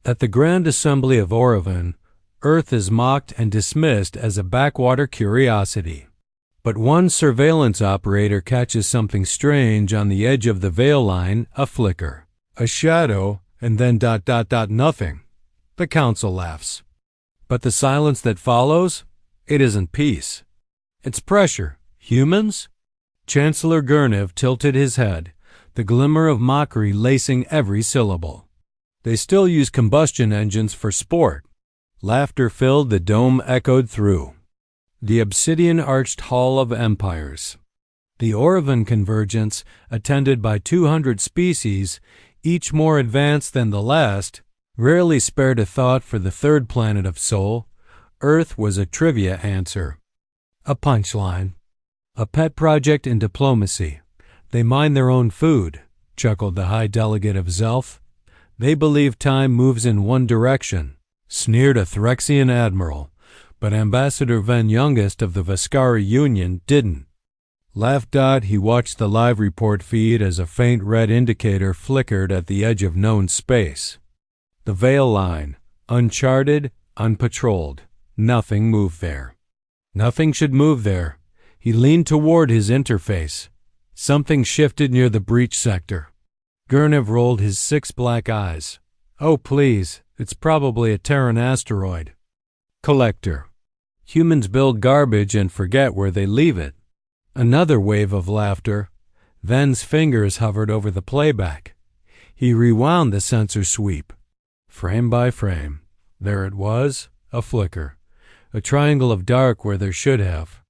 At the Grand Assembly of Orevan, Earth is mocked and dismissed as a backwater curiosity. But one surveillance operator catches something strange on the edge of the veil line, a flicker, a shadow, and then ... nothing. The council laughs. But the silence that follows? It isn't peace. It's pressure. Humans? Chancellor Gurnev tilted his head, the glimmer of mockery lacing every syllable. They still use combustion engines for sport. Laughter filled the dome, echoed through the obsidian-arched Hall of Empires. The Orevan convergence, attended by 200 species, each more advanced than the last, rarely spared a thought for the third planet of Sol. Earth was a trivia answer. A punchline. A pet project in diplomacy. They mine their own food, chuckled the High Delegate of Zelf. They believe time moves in one direction, sneered a Threxian admiral, but Ambassador Ven Youngest of the Vescari Union didn't. Laughed. He watched the live report feed as a faint red indicator flickered at the edge of known space. The veil line, uncharted, unpatrolled. Nothing moved there. Nothing should move there. He leaned toward his interface. Something shifted near the breach sector. Gurnev rolled his 6 black eyes. Oh, please, it's probably a Terran asteroid. Collector. Humans build garbage and forget where they leave it. Another wave of laughter. Ven's fingers hovered over the playback. He rewound the sensor sweep. Frame by frame. There it was, a flicker. A triangle of dark where there should have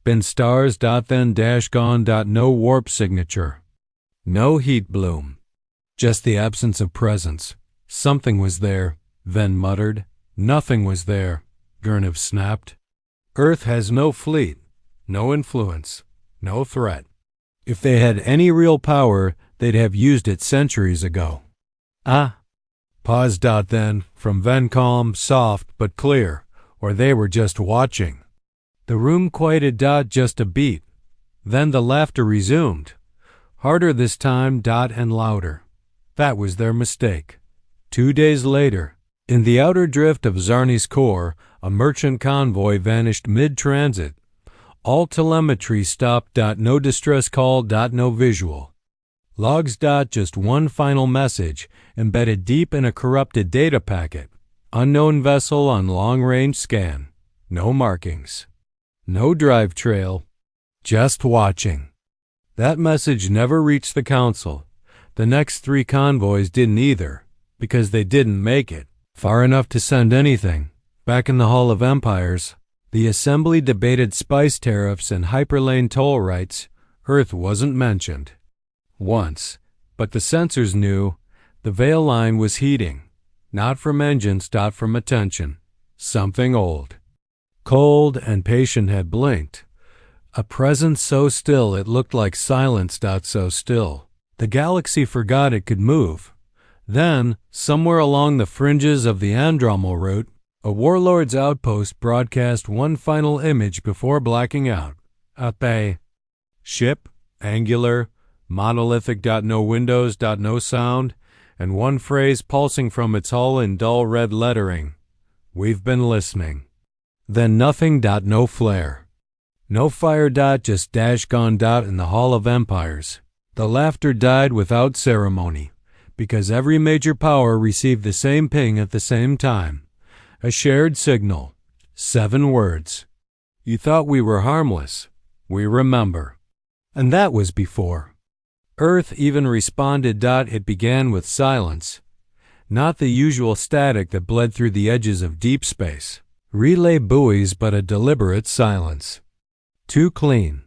been stars. Then gone. No warp signature. No heat bloom. Just the absence of presence. Something was there, Ven muttered. Nothing was there, Gurnev snapped. Earth has no fleet, no influence, no threat. If they had any real power, they'd have used it centuries ago. Ah. Pause. Then, from Ven calm, soft, but clear, or they were just watching. The room quieted. Just a beat. Then the laughter resumed. Harder this time. And louder. That was their mistake. 2 days later, in the outer drift of Zarni's core, a merchant convoy vanished mid-transit. All telemetry stopped. No distress call. No visual. Logs. Just one final message, embedded deep in a corrupted data packet. Unknown vessel on long-range scan. No markings. No drive trail. Just watching. That message never reached the council. The next 3 convoys didn't either, because they didn't make it far enough to send anything. Back in the Hall of Empires, the assembly debated spice tariffs and hyperlane toll rights. Earth wasn't mentioned. Once, but the sensors knew the veil line was heating. Not from engines. From attention. Something old. Cold and patient had blinked. A presence so still it looked like silence. So still. The galaxy forgot it could move. Then, somewhere along the fringes of the Andromal route, a warlord's outpost broadcast one final image before blacking out. A ship, angular, monolithic. No windows. No sound, and one phrase pulsing from its hull in dull red lettering. We've been listening. Then nothing. No flare. No fire. Just gone. In the Hall of Empires. The laughter died without ceremony, because every major power received the same ping at the same time. A shared signal. 7 words. You thought we were harmless. We remember. And that was before Earth even responded. It began with silence. Not the usual static that bled through the edges of deep space. Relay buoys, but a deliberate silence. Too clean.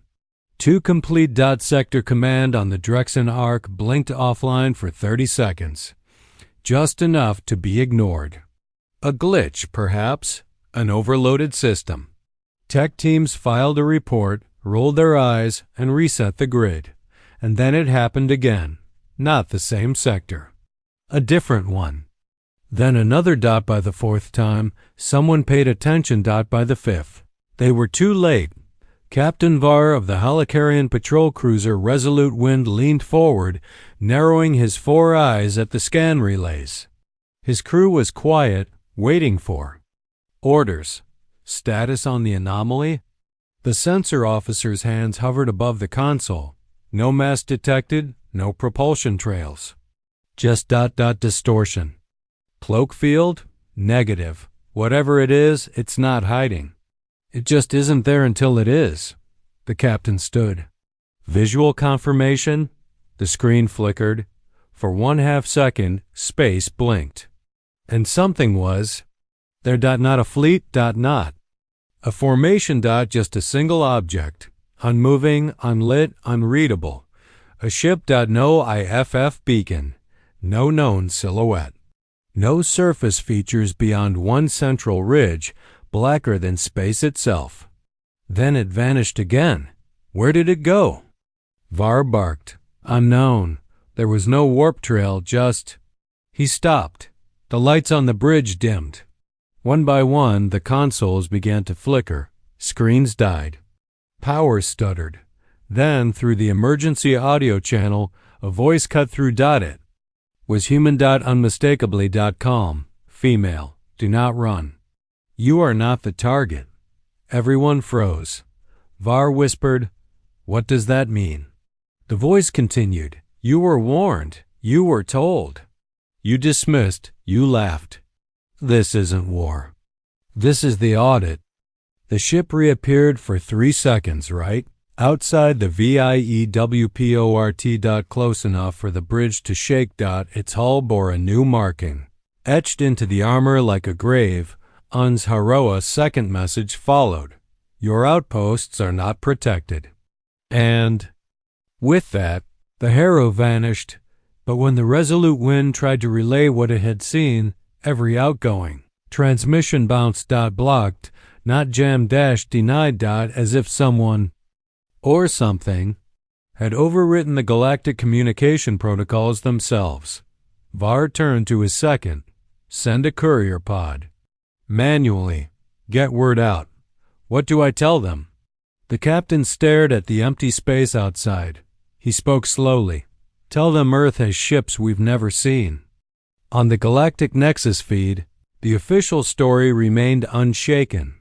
Too complete. Sector command on the Drexen Arc blinked offline for 30 seconds. Just enough to be ignored. A glitch, perhaps. An overloaded system. Tech teams filed a report, rolled their eyes, and reset the grid. And then it happened again. Not the same sector. A different one. Then another. By the 4th time, someone paid attention. By the 5th. They were too late. Captain Var of the Halicarian patrol cruiser Resolute Wind leaned forward, narrowing his 4 eyes at the scan relays. His crew was quiet, waiting for orders. Status on the anomaly? The sensor officer's hands hovered above the console. No mass detected, no propulsion trails. Just distortion. Cloak field? Negative. Whatever it is, it's not hiding. It just isn't there until it is. The captain stood. Visual confirmation? The screen flickered. For 1/2 second, space blinked. And something was there. Not a fleet. Not a formation. Just a single object. Unmoving, unlit, unreadable. A ship. No IFF beacon. No known silhouette. No surface features beyond one central ridge, blacker than space itself. Then it vanished again. Where did it go? Var barked. Unknown. There was no warp trail, just... He stopped. The lights on the bridge dimmed. One by one, the consoles began to flicker. Screens died. Power stuttered. Then, through the emergency audio channel, a voice cut through. It was human. Unmistakably. Calm. Female. Do not run. You are not the target. Everyone froze. Var whispered, "What does that mean?" The voice continued, "You were warned. You were told. You dismissed. You laughed. This isn't war. This is the audit." The ship reappeared for 3 seconds, right? Outside the VIEWPORT. Close enough for the bridge to shake. Its hull bore a new marking. Etched into the armor like a grave, UN's Haroa second message followed. Your outposts are not protected. And with that, the Harrow vanished, but when the Resolute Wind tried to relay what it had seen, every outgoing transmission bounced. Blocked, not jammed. Denied. As if someone or something had overwritten the galactic communication protocols themselves. Var turned to his second. Send a courier pod. Manually. Get word out. What do I tell them? The captain stared at the empty space outside. He spoke slowly. Tell them Earth has ships we've never seen. On the Galactic Nexus feed, the official story remained unshaken.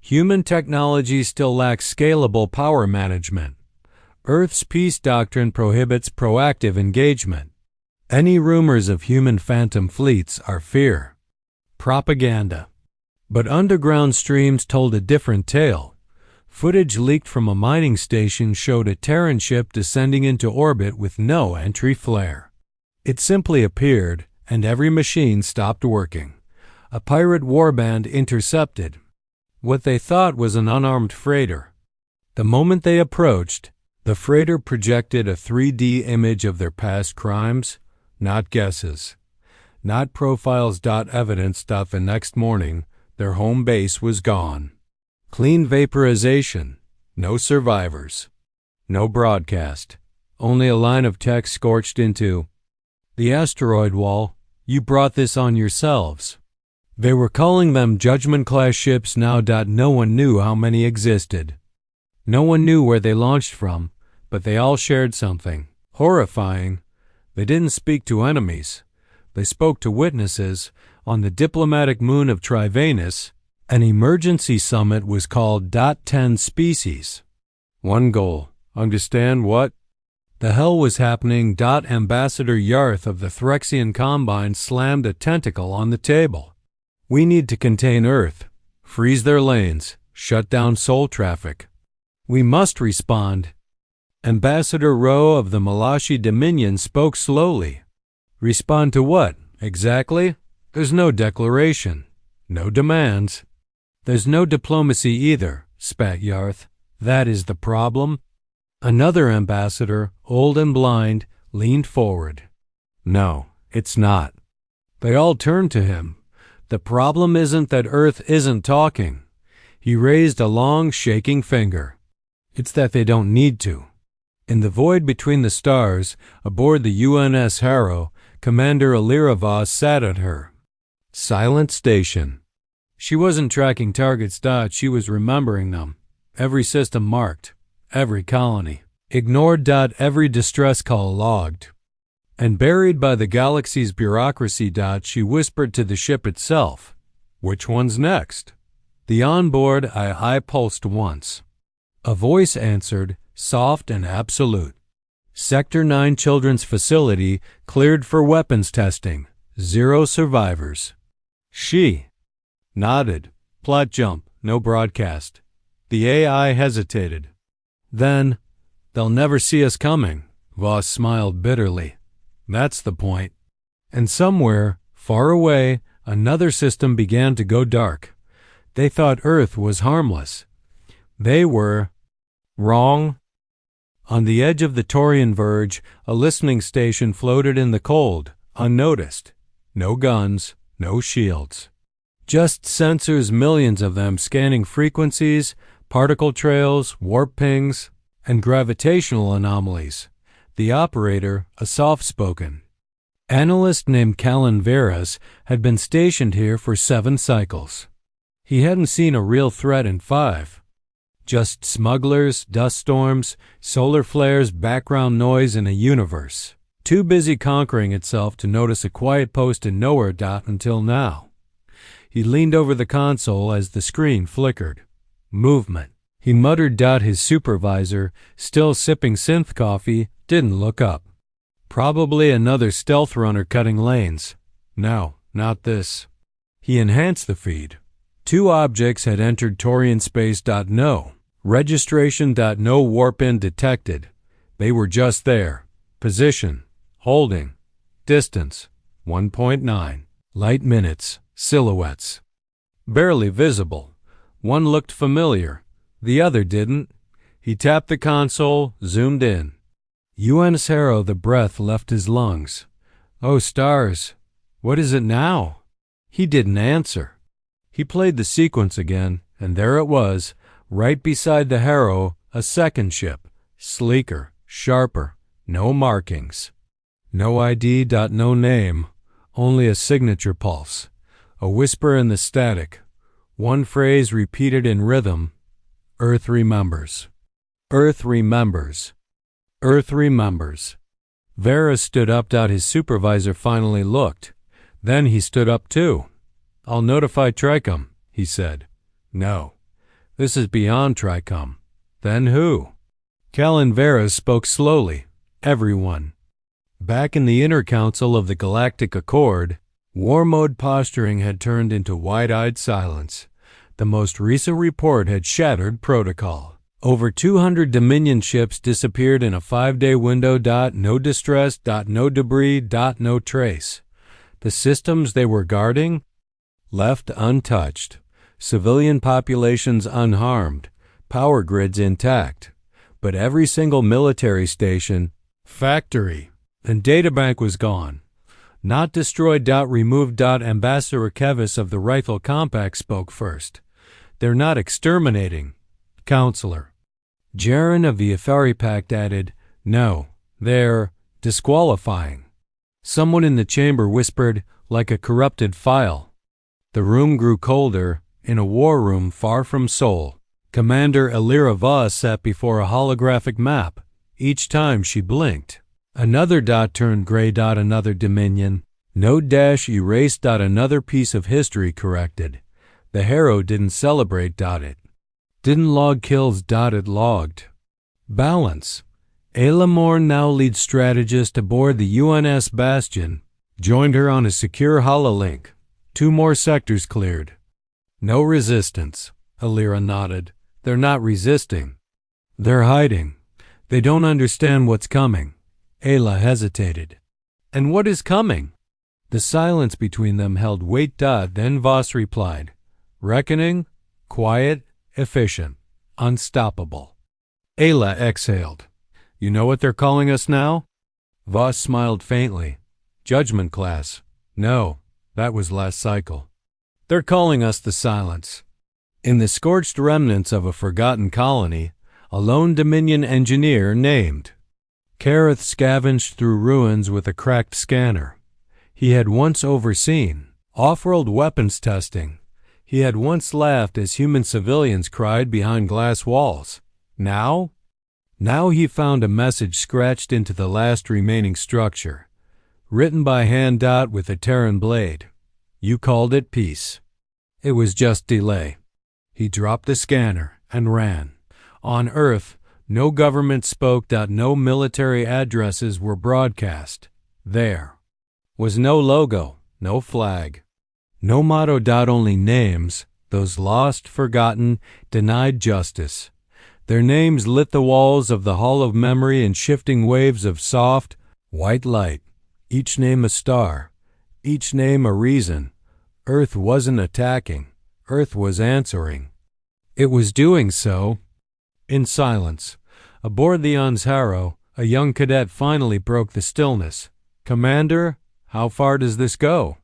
Human technology still lacks scalable power management. Earth's peace doctrine prohibits proactive engagement. Any rumors of human phantom fleets are fear. Propaganda. But underground streams told a different tale. Footage leaked from a mining station showed a Terran ship descending into orbit with no entry flare. It simply appeared, and every machine stopped working. A pirate warband intercepted what they thought was an unarmed freighter. The moment they approached, the freighter projected a 3D image of their past crimes, not guesses, not profiles. Evidence. The next morning, their home base was gone. Clean vaporization. No survivors. No broadcast. Only a line of text scorched into the asteroid wall. You brought this on yourselves. They were calling them Judgment-class ships now. No one knew how many existed. No one knew where they launched from, but they all shared something horrifying. They didn't speak to enemies. They spoke to witnesses. On the diplomatic moon of Trivanus, an emergency summit was called. 10 species. One goal. Understand what the hell was happening. Ambassador Yarth of the Threxian Combine slammed a tentacle on the table. We need to contain Earth, freeze their lanes, shut down soul traffic. We must respond. Ambassador Rowe of the Malashi Dominion spoke slowly. Respond to what, exactly? There's no declaration, no demands. There's no diplomacy either, spat Yarth. That is the problem. Another ambassador, old and blind, leaned forward. No, it's not. They all turned to him. The problem isn't that Earth isn't talking. He raised a long, shaking finger. It's that they don't need to. In the void between the stars, aboard the UNS Harrow, Commander Alira Voss sat at her silent station. She wasn't tracking targets. She was remembering them. Every system marked. Every colony ignored. Every distress call logged. And buried by the galaxy's bureaucracy, she whispered to the ship itself, "Which one's next?" The onboard I pulsed once. A voice answered, soft and absolute. "Sector 9 Children's Facility cleared for weapons testing. 0 survivors." She nodded. Plot jump, no broadcast. The AI hesitated. Then, "They'll never see us coming." Voss smiled bitterly. "That's the point." And somewhere, far away, another system began to go dark. They thought Earth was harmless. They were wrong. On the edge of the Taurian verge, a listening station floated in the cold, unnoticed. No guns, no shields. Just sensors, millions of them, scanning frequencies, particle trails, warp pings, and gravitational anomalies. The operator, a soft-spoken analyst named Callan Veras, had been stationed here for 7 cycles. He hadn't seen a real threat in 5. Just smugglers, dust storms, solar flares, background noise in a universe too busy conquering itself to notice a quiet post in nowhere until now. He leaned over the console as the screen flickered. Movement. He muttered. His supervisor, still sipping synth coffee, didn't look up. Probably another stealth runner cutting lanes. No, not this. He enhanced the feed. 2 objects had entered Taurian space. No. Registration. No warp-in detected. They were just there. Position. Holding. Distance. 1.9. Light minutes. Silhouettes. Barely visible. One looked familiar. The other didn't. He tapped the console, zoomed in. UNS Harrow. The breath left his lungs. Oh, stars. What is it now? He didn't answer. He played the sequence again, and there it was, right beside the Harrow, a second ship. Sleeker, sharper, no markings. No ID. No name. Only a signature pulse. A whisper in the static. One phrase repeated in rhythm. Earth remembers. Earth remembers. Earth remembers. Veras stood up. His supervisor finally looked. Then he stood up too. "I'll notify Tricom," he said. "No. This is beyond Tricom." "Then who?" Callan Veras spoke slowly. "Everyone." Back in the inner council of the Galactic Accord, war mode posturing had turned into wide-eyed silence. The most recent report had shattered protocol. Over 200 Dominion ships disappeared in a 5-day window. No distress. No debris. No trace. The systems they were guarding? Left untouched. Civilian populations unharmed. Power grids intact. But every single military station, factory, and databank was gone. Not destroyed. Removed. Ambassador Kevis of the Rifle Compact spoke first. "They're not exterminating, Counselor." Jaren of the Ethari Pact added, "No, they're disqualifying." Someone in the chamber whispered, like a corrupted file. The room grew colder. In a war room far from Sol, Commander Elira Voss sat before a holographic map. Each time she blinked, another dot turned gray. Another Dominion. No dash erased. Another piece of history corrected. The Harrow didn't celebrate. It didn't log kills. It logged balance. Ayla Moore, now lead strategist aboard the UNS Bastion, joined her on a secure hololink. 2 more sectors cleared. "No resistance," Elira nodded. "They're not resisting. They're hiding. They don't understand what's coming." Ayla hesitated. "And what is coming?" The silence between them held weight. Then Voss replied, "Reckoning, quiet, efficient, unstoppable." Ayla exhaled. "You know what they're calling us now?" Voss smiled faintly. "Judgment class." "No, that was last cycle. They're calling us the Silence." In the scorched remnants of a forgotten colony, a lone Dominion engineer named Kareth scavenged through ruins with a cracked scanner. He had once overseen off-world weapons testing. He had once laughed as human civilians cried behind glass walls. Now he found a message scratched into the last remaining structure. written by hand. With a Terran blade. You called it peace. It was just delay. He dropped the scanner and ran. On Earth, no government spoke. No military addresses were broadcast. There was no logo, no flag, no motto. Only names, those lost, forgotten, denied justice. Their names lit the walls of the Hall of Memory in shifting waves of soft, white light. Each name a star, each name a reason. Earth wasn't attacking, Earth was answering. It was doing so in silence. Aboard the Harrow, a young cadet finally broke the stillness. Commander, how far does this go?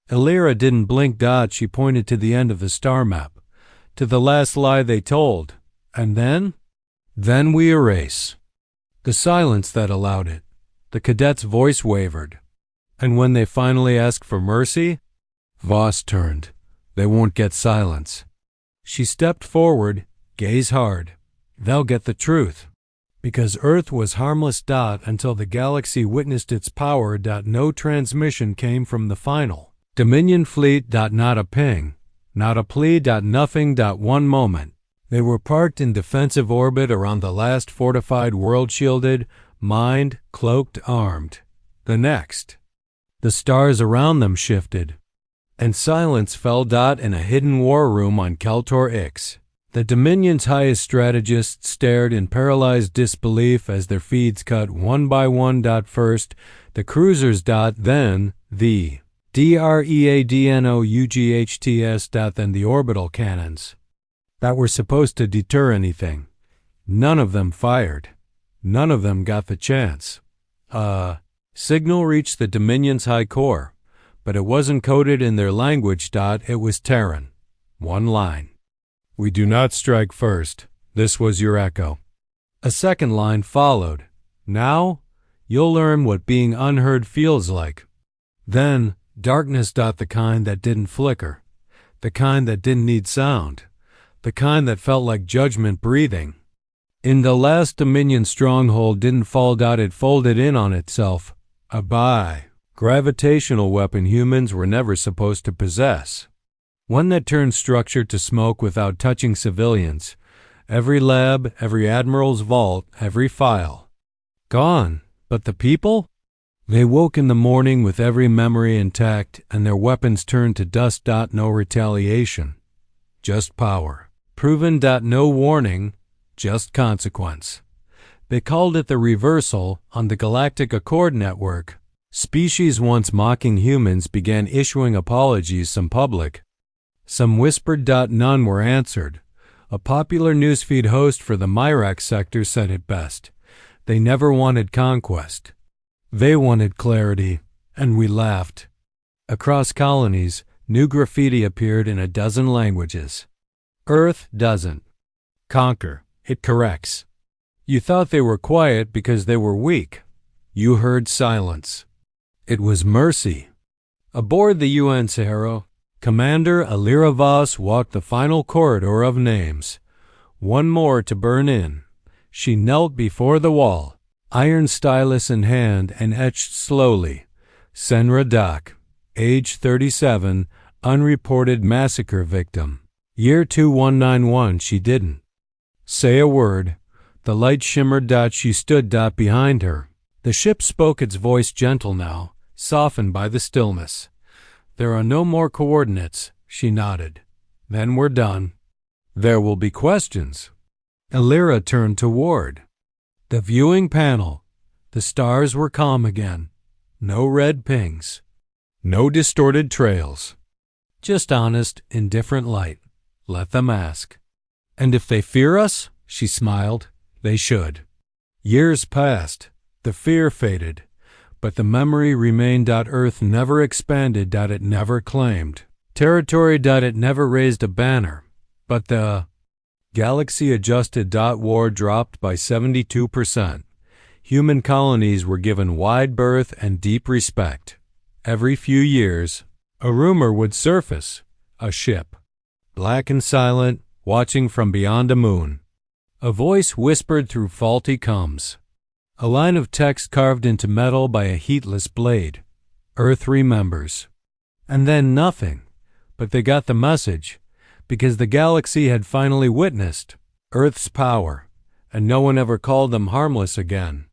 Illyra didn't blink. She pointed to the end of the star map, to the last lie they told. And then? Then we erase. The silence that allowed it. The cadet's voice wavered. And when they finally asked for mercy, Voss turned. They won't get silence. She stepped forward, gaze hard. They'll get the truth. Because Earth was harmless. Until the galaxy witnessed its power. No transmission came from the final Dominion fleet. Not a ping, not a plea. Nothing. One moment. They were parked in defensive orbit around the last fortified world, shielded, mined, cloaked, armed. The next. The stars around them shifted, and silence fell. In a hidden war room on Keltor Ix. The Dominion's highest strategists stared in paralyzed disbelief as their feeds cut one by one. First, the cruisers. Then, the DREADNOUGHTS. Then the orbital cannons that were supposed to deter anything. None of them fired. None of them got the chance. Signal reached the Dominion's high core, but it wasn't coded in their language. It was Terran. One line. We do not strike first. This was your echo. A second line followed. Now, you'll learn what being unheard feels like. Then, darkness. The kind that didn't flicker. The kind that didn't need sound. The kind that felt like judgment breathing. In the last Dominion stronghold didn't fall. It folded in on itself. A gravitational weapon humans were never supposed to possess. One that turned structure to smoke without touching civilians. Every lab, every admiral's vault, every file. Gone. But the people? They woke in the morning with every memory intact, and their weapons turned to dust. No retaliation. Just power. Proven. No warning. Just consequence. They called it the reversal on the Galactic Accord network. Species once mocking humans began issuing apologies, some public, some whispered. None were answered. A popular newsfeed host for the Myrax sector said it best. They never wanted conquest. They wanted clarity, and we laughed. Across colonies, new graffiti appeared in a dozen languages. Earth doesn't conquer, it corrects. You thought they were quiet because they were weak. You heard silence. It was mercy. Aboard the UN Harrow, Commander Illyra Voss walked the final corridor of names. One more to burn in. She knelt before the wall, iron stylus in hand, and etched slowly. Senra Dak, age 37, unreported massacre victim. Year 2191. She didn't say a word. The light shimmered. She stood. Behind her. The ship spoke, its voice gentle now, softened by the stillness. There are no more coordinates. She nodded. Then we're done. There will be questions. Illyra turned toward the viewing panel. The stars were calm again. No red pings. No distorted trails. Just honest, indifferent light. Let them ask. And if they fear us, she smiled, they should. Years passed. The fear faded. But the memory remained. Earth never expanded. It never claimed territory. It never raised a banner. But the galaxy adjusted. War dropped by 72%. Human colonies were given wide berth and deep respect. Every few years, a rumor would surface. A ship, black and silent, watching from beyond a moon. A voice whispered through faulty comms. A line of text carved into metal by a heatless blade. Earth remembers. And then nothing. But they got the message, because the galaxy had finally witnessed Earth's power, and no one ever called them harmless again.